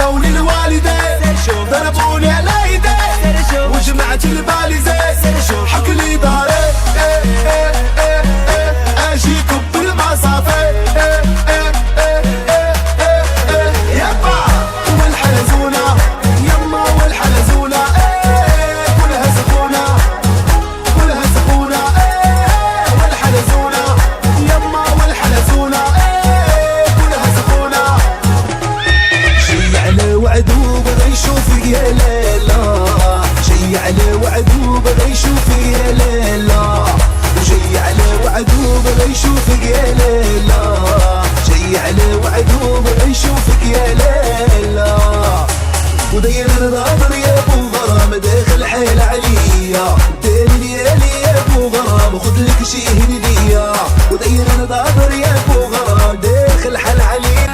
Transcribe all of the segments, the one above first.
عاوني الوالدين ضربوني على يدي وجمعت البالي زين حك لي ظهري اجيكم بالمصافي يابا والحلزونة يما والحلزونة كلها سخونة كلها سخونة والحلزونة يما والحلزونة كلها سخونة شي على وعدو بغى يشوفك يا ليلى شي على وعدو بغى يشوفك يا ليلى وشي على وعدو بغى يشوفك يا ليلى شي على وعدو بغى يشوفك يا ليلى وداير النظر يا ابو غرام داخل حيل عليا دير ديالي يا ابو غرام خذلك شي هدية وداير النظر يا ابو غرام داخل حيل عليا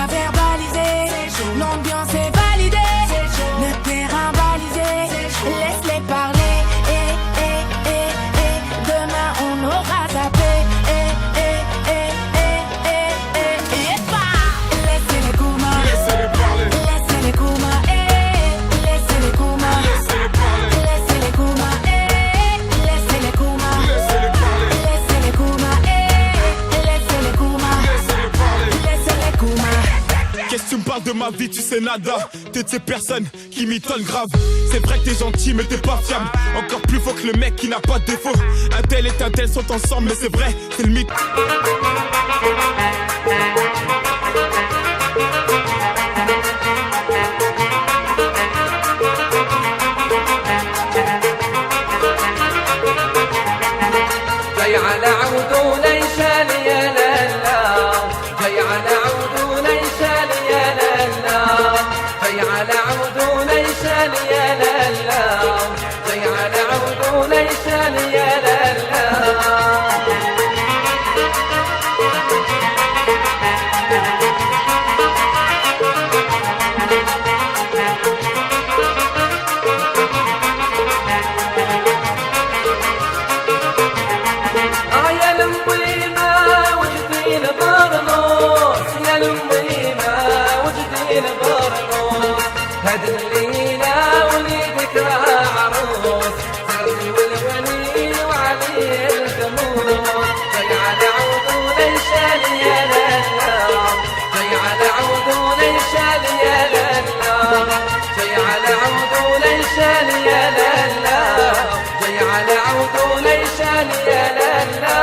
L'ambiance est validée, le terrain balisé, laisse-les parler, demain on aura zappé, laissez-les Kouma, laissez-les Kouma, laissez-les Kouma, laissez-les Kouma, laissez-les Kouma, laissez-les Kouma, laissez-les Kouma, laissez-les Kouma. Qu'est-ce que tu me parles de ma vie, tu sais nada. T'es de ces personnes qui m'étonnent grave. C'est vrai que t'es gentil mais t'es pas fiable. Encore plus faux que le mec qui n'a pas de défaut. Un tel et un tel sont ensemble mais c'est vrai, c'est le mythe. جاي على عودو ليشان يا لالا جاي على عودو ليشان يا لالا جاي على عودو ليشان يا لالا جاي على عودو ليشان يا لالا هاد الليلة وليدك راه عروس زرني والولي وعليه الجموس جاي على عودو ليشان يا لالا جاي على عودو ليشان يا لالا جاي على عودو ليشان يا لالا جاي على عودو ليشان يا لالا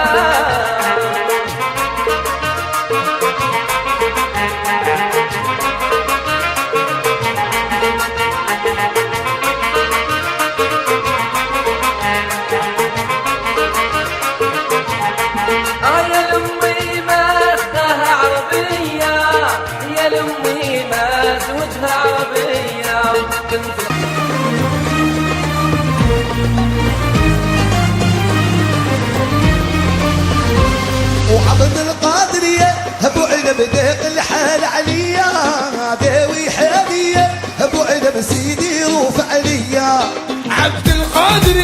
وعبد القادرية ابو عنب داق الحال عليا داوي حالية ابو عنب سيدي روف عليا عبد القادر